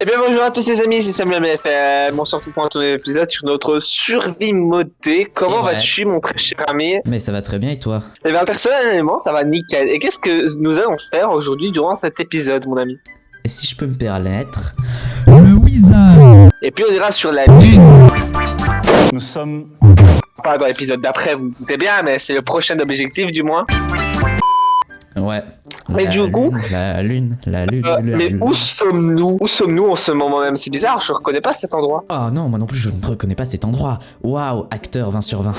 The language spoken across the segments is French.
Eh bien bonjour à tous les amis, c'est Samuel BFM, on se retrouve pour un nouvel épisode sur notre survie modée. Et Comment ouais, vas-tu mon très cher ami? mais ça va très bien et toi? Eh bien personnellement ça va nickel. Et qu'est-ce que nous allons faire aujourd'hui durant cet épisode mon ami? Et si je peux me permettre, le Wizard. Et puis on ira sur la lune. Nous sommes Pas dans l'épisode d'après, vous vous doutez bien, mais c'est le prochain objectif du moins. Ouais. Mais du coup, La lune, la mais lune. où sommes-nous? Où sommes-nous en ce moment même? C'est bizarre, je reconnais pas cet endroit. Oh non, moi non plus je ne reconnais pas cet endroit. Waouh, acteur 20 sur 20.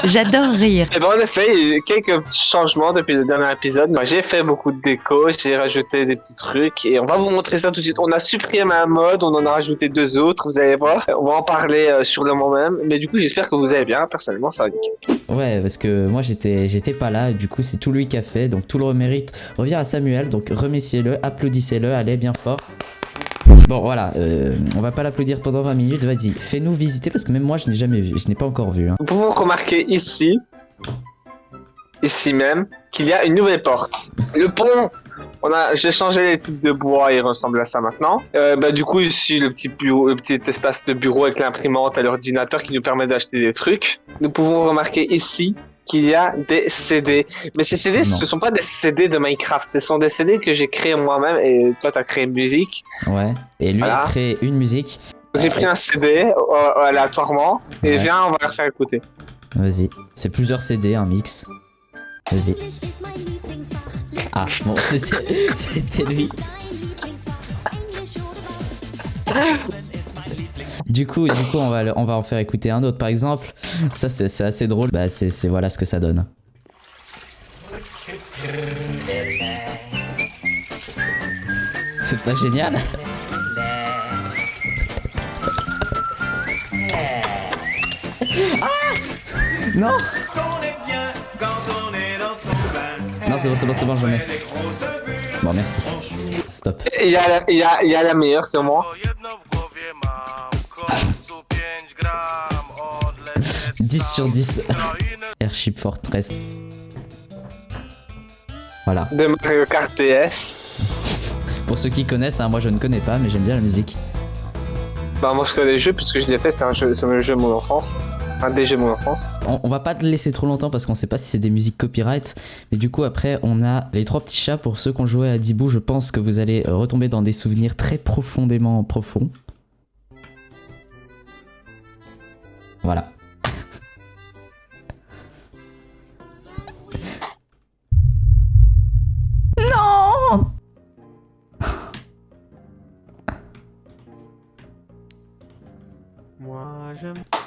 J'adore rire. Et ben en effet, il y a eu quelques petits changements depuis le dernier épisode. Moi, j'ai fait beaucoup de déco, j'ai rajouté des petits trucs et on va vous montrer ça tout de suite. On a supprimé un mode, on en a rajouté deux autres, vous allez voir. On va en parler sur le moment même. Mais du coup, j'espère que vous allez bien. Personnellement, ça va nickel. Ouais, parce que moi j'étais pas là, et du coup c'est tout lui qui a fait, donc tout le mérite revient à Samuel, donc remerciez-le, applaudissez-le, allez bien fort. Bon voilà, on va pas l'applaudir pendant 20 minutes, vas-y, fais-nous visiter parce que même moi je n'ai jamais vu, je n'ai pas encore vu. Hein. Nous pouvons remarquer ici même, qu'il y a une nouvelle porte. Le pont, j'ai changé les types de bois, il ressemble à ça maintenant. Du coup ici le petit bureau, le petit espace de bureau avec l'imprimante et l'ordinateur qui nous permet d'acheter des trucs. Nous pouvons remarquer ici qu'il y a des CD. Mais ces CD, ce ne sont pas des CD de Minecraft, ce sont des CD que j'ai créés moi-même et toi tu as créé une musique. Ouais, et lui Voilà. a créé une musique. J'ai pris un CD aléatoirement et Ouais. viens, on va le faire écouter. Vas-y, c'est plusieurs CD, un mix. Vas-y. Ah, bon, c'était lui. Du coup, on va en faire écouter un autre, par exemple. Ça, c'est assez drôle. Bah, c'est voilà ce que ça donne. C'est pas génial? Ah non! Non, c'est bon, j'en ai. Bon, merci. Stop. Il y a la meilleure, c'est moi. 10 sur 10. Airship Fortress. Voilà. De Mario Kart TS. Pour ceux qui connaissent, hein, moi je ne connais pas, mais j'aime bien la musique. Bah moi je connais le jeu puisque je l'ai fait, c'est un jeu de mon enfance. Un des jeux de mon enfance. On va pas te laisser trop longtemps parce qu'on sait pas si c'est des musiques copyright. Mais du coup après on a les trois petits chats. Pour ceux qui ont joué à Dibou, je pense que vous allez retomber dans des souvenirs très profondément profonds. Voilà. Non.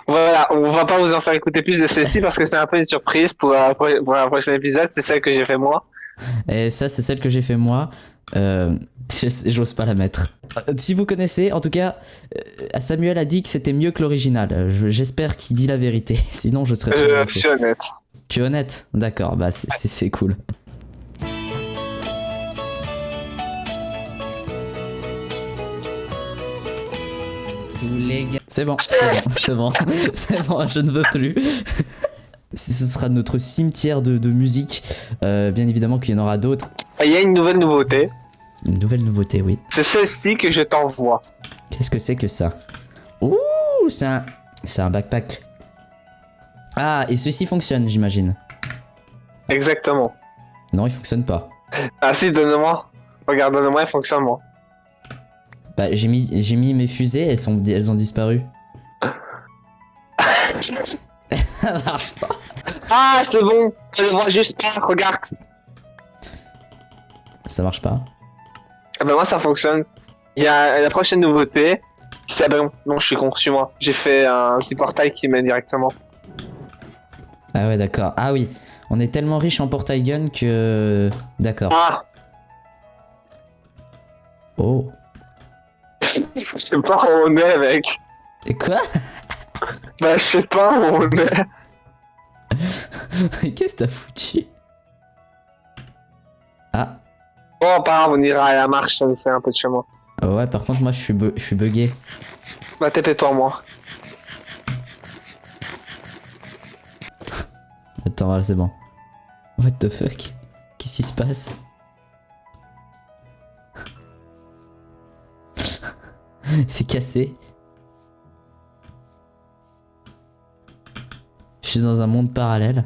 Voilà, on va pas vous en faire écouter plus de celle-ci parce que c'est un peu une surprise pour un prochain épisode, c'est celle que j'ai fait moi. Et ça c'est celle que j'ai fait moi. J'ose pas la mettre. Si vous connaissez, en tout cas, Samuel a dit que c'était mieux que l'original. J'espère qu'il dit la vérité. Sinon, je serais très Je blessé. suis honnête. Tu es honnête? D'accord, bah c'est cool. Tous les gars. C'est bon, c'est bon, c'est bon, je ne veux plus. Ce sera notre cimetière de musique. Bien évidemment qu'il y en aura d'autres. Il y a une nouvelle nouveauté, Une nouvelle nouveauté, oui. c'est celle-ci que je t'envoie. Qu'est-ce que c'est que ça? Ouh, c'est un backpack. Ah, et ceci fonctionne, j'imagine. Exactement. Non, il fonctionne pas. Ah si, donne-moi. Regarde, donne-moi, il fonctionne moi. Bah, j'ai mis mes fusées, elles ont disparu. Ça marche pas. Ah c'est bon, je le vois juste pas, regarde. Ça marche pas. Ah ben moi ça fonctionne. Il y a la prochaine nouveauté. C'est bon, non je suis con, suis-moi. J'ai fait un petit portail qui mène directement. Ah ouais, d'accord. Ah oui, on est tellement riche en portail gun que... D'accord. Ah, Oh. je sais pas où on est mec. Et quoi? Bah je sais pas où on est. Qu'est-ce que t'as foutu? Ah. Bon pas grave, on ira à la marche, ça nous fait un peu de chemin. Ouais, par contre, moi, je suis bugué. Bah TP-toi moi. Attends, voilà, c'est bon. What the fuck? Qu'est-ce qui se passe? C'est cassé. Je suis dans un monde parallèle.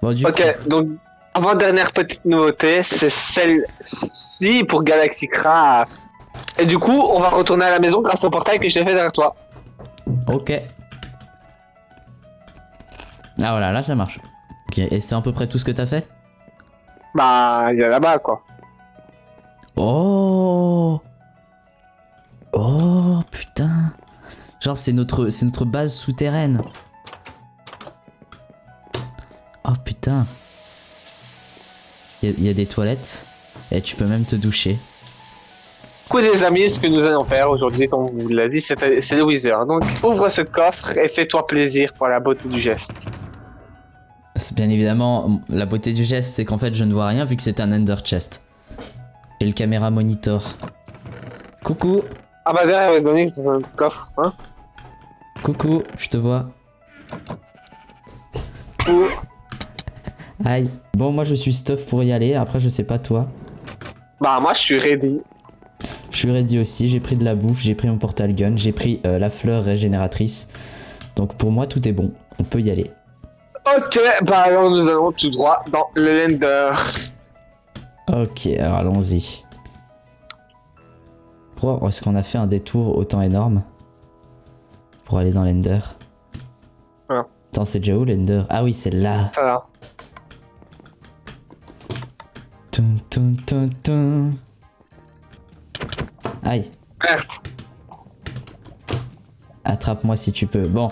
Bon, du coup... Ok, donc, avant-dernière petite nouveauté, c'est celle-ci pour Galactic Craft. Et du coup, on va retourner à la maison grâce au portail que j'ai fait derrière toi. Ok. Ah voilà, là ça marche. Ok, et c'est à peu près tout ce que t'as fait? Bah, il y a là-bas, quoi. Oh. Oh putain. Genre c'est notre base souterraine. Oh putain. Il y a des toilettes. Et tu peux même te doucher. Du coup, les amis, ce que nous allons faire aujourd'hui, comme on vous l'a dit, c'est le Wither. Donc, ouvre ce coffre et fais-toi plaisir pour la beauté du geste. Bien évidemment, la beauté du geste, c'est qu'en fait je ne vois rien vu que c'est un Ender Chest. J'ai le caméra monitor. Coucou. Ah bah derrière, donné que c'est un coffre, hein. Coucou, je te vois. Ouh. Aïe. Bon, moi je suis stuff pour y aller. Après, je sais pas toi. Bah, moi, je suis ready. Je suis ready aussi. J'ai pris de la bouffe, j'ai pris mon portal gun, j'ai pris la fleur régénératrice. Donc pour moi, tout est bon. On peut y aller. Ok, bah alors nous allons tout droit dans le Lender. Ok, alors allons-y. Pourquoi est-ce qu'on a fait un détour autant énorme pour aller dans l'Ender? Voilà. Attends, c'est déjà où l'Ender? Ah oui, c'est là. Ça va. Tum, tum, tum, tum. Aïe, Merde. attrape-moi si tu peux. Bon.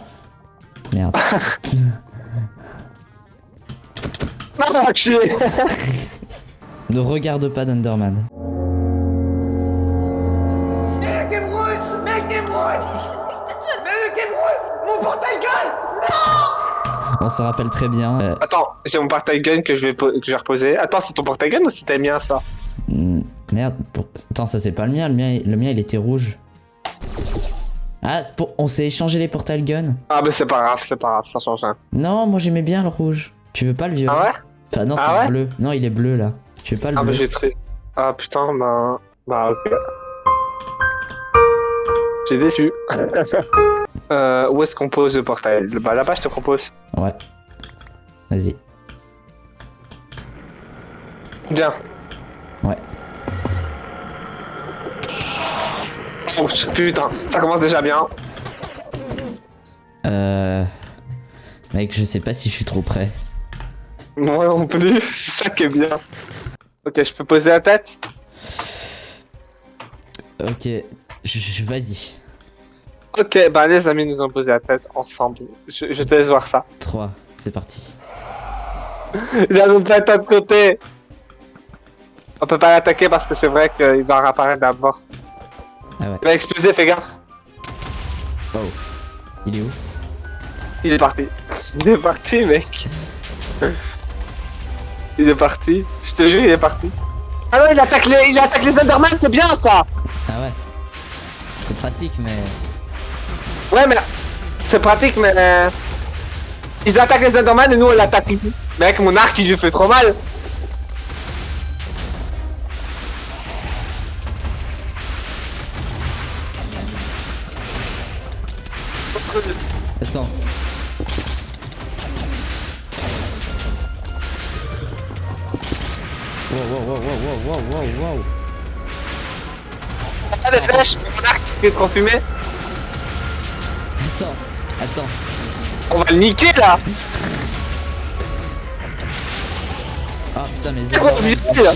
Merde. Ah, chier. Ne regarde pas d'Underman. Mec, il brûle! Mec, il brûle! Mec, il brûle! Mon portail gueule! On se rappelle très bien. Attends, j'ai mon portail gun que je vais reposer. Attends, c'est ton portail gun ou c'était le mien ça? Merde. Attends, ça c'est pas le mien. Le mien il était rouge. Ah, on s'est échangé les portal guns. Ah bah c'est pas grave, ça change rien. Non, moi j'aimais bien le rouge. Tu veux pas le violet? Ah ouais? Enfin non, Ah c'est ouais le bleu. Non, il est bleu là. Tu veux pas le Ah bleu? bah j'ai très... Ah putain, bah ok. J'ai déçu. Où est-ce qu'on pose le portail? Bah là-bas je te propose. Ouais. Vas-y. Bien. Ouais. Oh, putain, ça commence déjà bien. Mec, je sais pas si je suis trop prêt. Moi non plus, c'est ça qui est bien. Ok, je peux poser la tête? Ok, vas-y. Ok, bah les amis nous ont posé la tête ensemble. Je te laisse voir ça. 3, c'est parti. Il a notre tête de côté. On peut pas l'attaquer parce que c'est vrai qu'il doit réapparaître d'abord. Ah ouais. Il va exploser, fais gaffe. Oh. Il est où? Il est parti. Il est parti, mec. Il est parti. Je te jure, il est parti. Ah non, il attaque les Enderman, c'est bien ça. Ah ouais. C'est pratique, mais... Ouais, mais c'est pratique, mais ils attaquent les Enderman et nous on l'attaque lui. Mec, mon arc il lui fait trop mal. Attends. Wow. Ah, des flèches, mon arc il fait trop fumer. Attends. On va le niquer là. Ah putain, mais... C'est quoi, on vit là?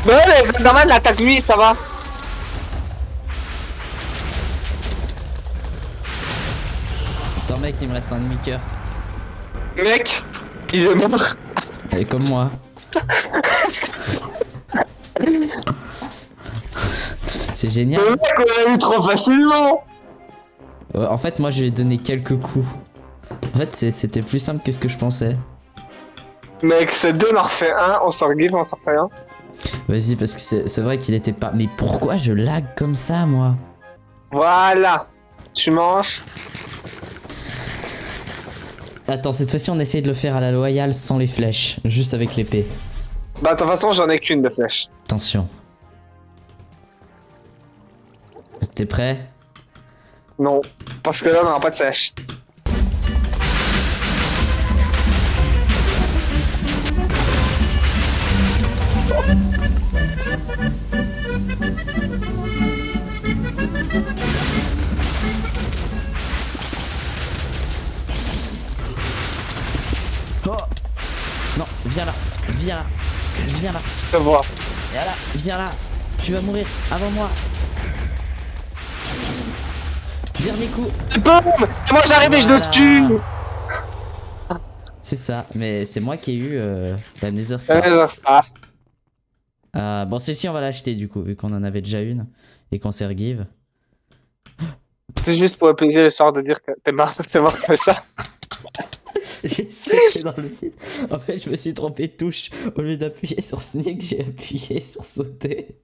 Mais ouais, les Enderman l'attaquent lui, ça va. Attends mec, il me reste un demi-cœur. Mec, il est mort. Et comme moi. C'est génial. Le mec, on l'a eu trop facilement. En fait, moi je lui ai donné quelques coups. En fait, c'était plus simple que ce que je pensais. Mec, c'est deux, on en refait un, on sort give, on s'en refait un. Vas-y, parce que c'est vrai qu'il était pas... Mais pourquoi je lag comme ça, moi? Voilà. Tu manges. Attends, cette fois-ci, on essaye de le faire à la loyale sans les flèches. Juste avec l'épée. Bah, de toute façon, j'en ai qu'une de flèche. Attention. T'es prêt? Non, parce que là, on n'aura pas de flèche. Oh non, viens là, viens là, viens là, Je te vois. viens là, tu vas mourir avant moi. Dernier coup. Boum. Moi j'arrive et je le tue. C'est ça, mais c'est moi qui ai eu la Nether Star. Bon, celle-ci on va l'acheter du coup, vu qu'on en avait déjà une et qu'on s'est regive. C'est juste pour apaiser le sort de dire que t'es mort, c'est mort comme ça. J'ai sauté dans le vide. En fait, je me suis trompé de touche. Au lieu d'appuyer sur Sneak, j'ai appuyé sur sauter.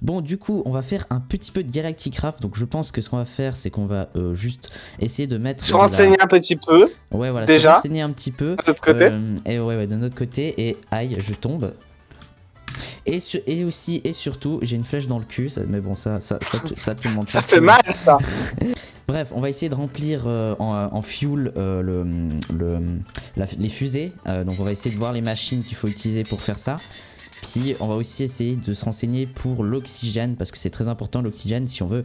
Bon, du coup, on va faire un petit peu de Galacticraft. Donc, je pense que ce qu'on va faire, c'est qu'on va juste essayer de mettre. Se renseigner un petit peu. Ouais, voilà, déjà. se renseigner un petit peu. De notre côté. Et ouais, de notre côté. Et aïe, je tombe. Et aussi, et surtout, j'ai une flèche dans le cul. Mais bon, ça tout le monde. Ça fait mal, ça. Bref, on va essayer de remplir en fuel les fusées. Donc on va essayer de voir les machines qu'il faut utiliser pour faire ça. Puis on va aussi essayer de se renseigner pour l'oxygène, parce que c'est très important l'oxygène si on veut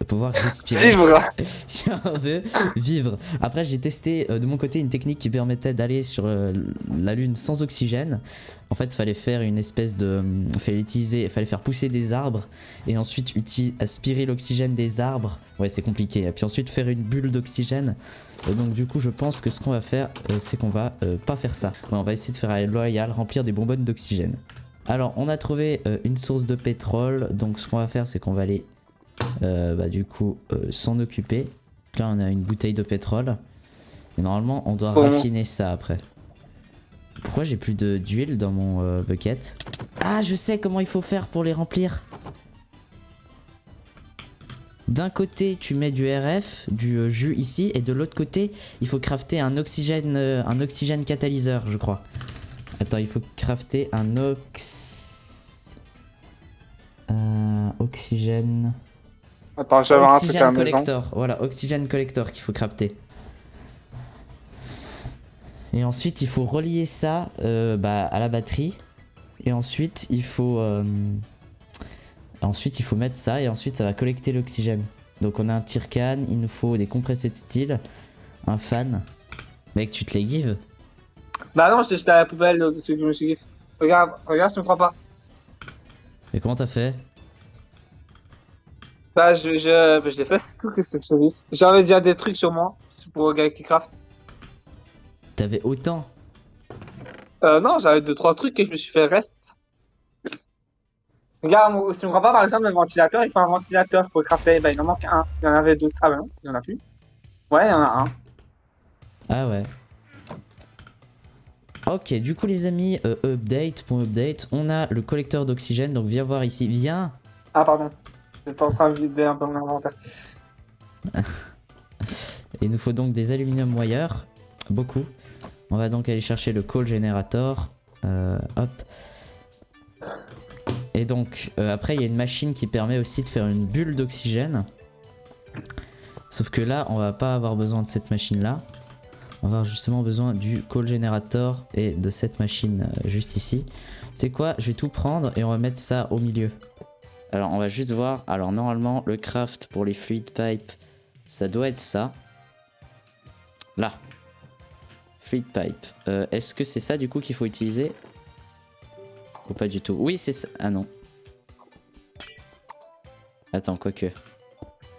pouvoir respirer. Vivre. Si on veut vivre. Après j'ai testé de mon côté une technique qui permettait d'aller sur la lune sans oxygène. En fait, il fallait faire une espèce de... Il fallait faire pousser des arbres et ensuite aspirer l'oxygène des arbres. Ouais, c'est compliqué. Et puis ensuite faire une bulle d'oxygène. Donc du coup, je pense que ce qu'on va faire, c'est qu'on va pas faire ça. Ouais, on va essayer de faire un loyal, remplir des bonbonnes d'oxygène. Alors, on a trouvé une source de pétrole. Donc ce qu'on va faire, c'est qu'on va aller du coup s'en occuper. Là, on a une bouteille de pétrole. Et normalement, on doit raffiner ça après. Pourquoi j'ai plus d'huile dans mon bucket? Ah, je sais comment il faut faire pour les remplir. D'un côté, tu mets du RF, du jus ici, et de l'autre côté, il faut crafter un oxygène catalyseur, je crois. Attends, il faut crafter un oxygène. Attends, j'avais un truc à la maison. Collector. Voilà, oxygène collector qu'il faut crafter. Et ensuite, il faut relier ça à la batterie. Et ensuite, il faut mettre ça. Et ensuite, ça va collecter l'oxygène. Donc, on a un tire-can. Il nous faut des compressés de style. Un fan. Mec, tu te les gives? Bah non, je t'ai jeté à la poubelle, ce que je me suis dit. Regarde, si tu me crois pas. Mais comment t'as fait? Bah, je l'ai fait, c'est tout, qu'est-ce que je te dis. J'avais déjà des trucs sur moi, pour Galacticraft. T'avais autant? Non, j'avais 2-3 trucs et je me suis fait reste. Regarde, si tu me crois pas, par exemple, le ventilateur, il faut un ventilateur pour le crafter. Bah, il en manque un. Il y en avait 2. Ah bah non, il y en a plus. Ouais, il y en a un. Ah ouais. Ok, du coup les amis, update, on a le collecteur d'oxygène, donc viens voir ici, viens. Ah pardon, j'étais en train de vider un peu mon inventaire. Il nous faut donc des aluminium wire, beaucoup. On va donc aller chercher le coal generator, hop. Et donc après il y a une machine qui permet aussi de faire une bulle d'oxygène. Sauf que là on va pas avoir besoin de cette machine là. On va avoir justement besoin du coal generator et de cette machine juste ici. Tu sais quoi, je vais tout prendre et on va mettre ça au milieu. Alors on va juste voir. Alors normalement le craft pour les fluid pipe, ça doit être ça. Là. Fluid pipe. Est-ce que c'est ça du coup qu'il faut utiliser? Ou pas du tout? Oui c'est ça. Ah non. Attends, quoique.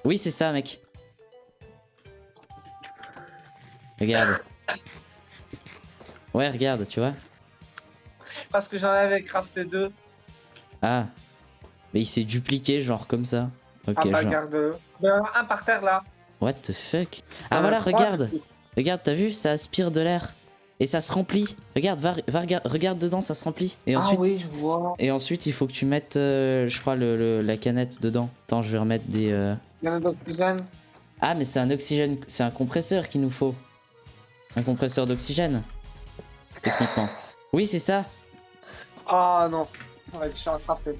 Oui c'est ça mec. Regarde. Ouais, regarde, tu vois. Parce que j'en avais crafté 2. Ah. Mais il s'est dupliqué, genre comme ça. Ok, Ah bah genre. garde-le. Il y en a un par terre là. What the fuck? Ah voilà, regarde. Regarde, t'as vu? Ça aspire de l'air. Et ça se remplit. Regarde, regarde dedans, ça se remplit. Et ensuite, ah oui, je vois. Et ensuite, il faut que tu mettes, je crois, la canette dedans. Attends, je vais remettre des... Il y en a d'oxygène. Ah, mais c'est un oxygène... C'est un compresseur qu'il nous faut. Un compresseur d'oxygène. Techniquement. Oui, c'est ça. Ah non, ça va être chiant à crafter.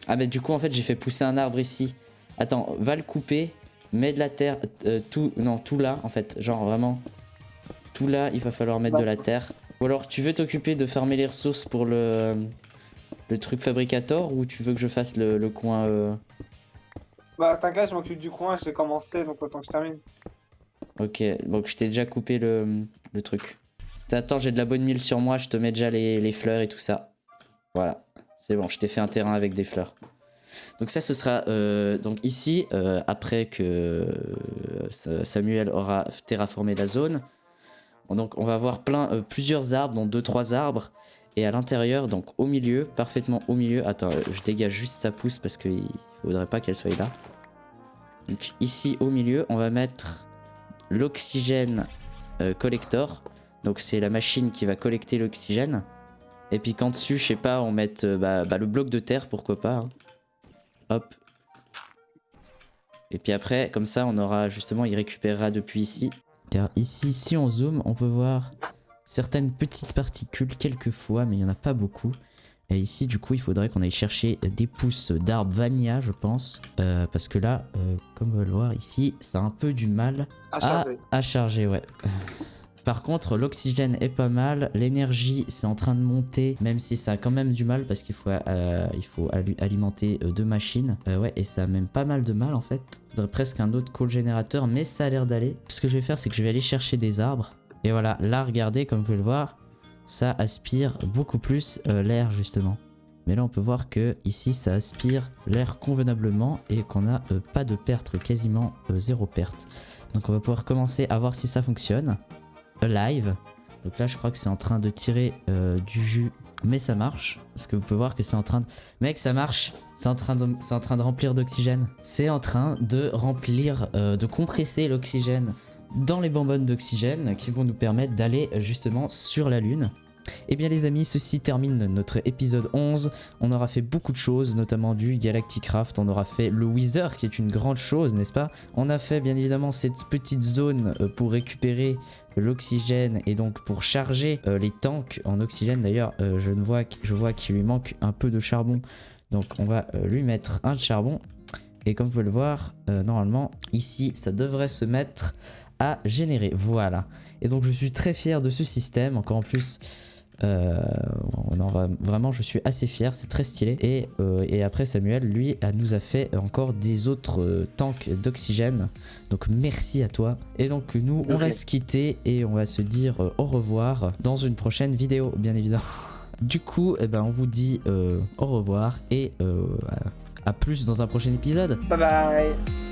Ah, mais du coup, en fait, j'ai fait pousser un arbre ici. Attends, va le couper, mets de la terre, tout là en fait, genre vraiment, tout là il va falloir mettre de la terre. Ou alors tu veux t'occuper de farmer les ressources pour le truc fabricator ou tu veux que je fasse le coin Bah t'inquiète, je m'occupe du coin, j'ai commencé donc autant que je termine. Ok, donc je t'ai déjà coupé le truc. Attends, j'ai de la bonne mille sur moi, je te mets déjà les fleurs et tout ça. Voilà, c'est bon, je t'ai fait un terrain avec des fleurs. Donc ça, ce sera donc ici, après que Samuel aura terraformé la zone. Donc on va avoir plusieurs arbres, dont 2-3 arbres. Et à l'intérieur, donc au milieu, parfaitement au milieu. Attends, je dégage juste sa pousse parce qu'il faudrait pas qu'elle soit là. Donc ici au milieu, on va mettre l'oxygène collector. Donc c'est la machine qui va collecter l'oxygène. Et puis qu'en dessus, je sais pas, on mette le bloc de terre, pourquoi pas. Hein. Hop. Et puis après, comme ça, on aura justement, il récupérera depuis ici. Car ici, si on zoome, on peut voir certaines petites particules quelquefois, mais il n'y en a pas beaucoup. Et ici, du coup, il faudrait qu'on aille chercher des pousses d'arbres vanilla, je pense. Parce que là, comme on va le voir ici, ça a un peu du mal à charger, ouais. Par contre, l'oxygène est pas mal. L'énergie, c'est en train de monter, même si ça a quand même du mal parce qu'il faut, alimenter 2 machines. Ouais, et ça a même pas mal de mal en fait. Il faudrait presque un autre coal générateur, mais ça a l'air d'aller. Ce que je vais faire, c'est que je vais aller chercher des arbres. Et voilà, là, regardez, comme vous pouvez le voir, ça aspire beaucoup plus l'air justement. Mais là, on peut voir que ici, ça aspire l'air convenablement et qu'on n'a pas de perte, quasiment 0 perte. Donc on va pouvoir commencer à voir si ça fonctionne. Live. Donc là je crois que c'est en train de tirer du jus, mais ça marche parce que vous pouvez voir que c'est en train de... Mec, ça marche, c'est en train de remplir d'oxygène. C'est en train de remplir, de compresser l'oxygène dans les bonbonnes d'oxygène qui vont nous permettre d'aller justement sur la lune. Et bien les amis, ceci termine notre épisode 11. On aura fait beaucoup de choses, notamment du Galacticraft. On aura fait le Wither qui est une grande chose, n'est-ce pas? On a fait bien évidemment cette petite zone pour récupérer l'oxygène et donc pour charger les tanks en oxygène. D'ailleurs je vois qu'il lui manque un peu de charbon, donc on va lui mettre un de charbon. Et comme vous pouvez le voir, normalement ici ça devrait se mettre à générer, voilà. Et donc je suis très fier de ce système, encore en plus vraiment je suis assez fier, c'est très stylé. Et après Samuel lui nous a fait encore des autres tanks d'oxygène, donc merci à toi. Et donc nous on va se quitter et on va se dire au revoir dans une prochaine vidéo bien évidemment. Du coup on vous dit au revoir et à plus dans un prochain épisode. Bye bye.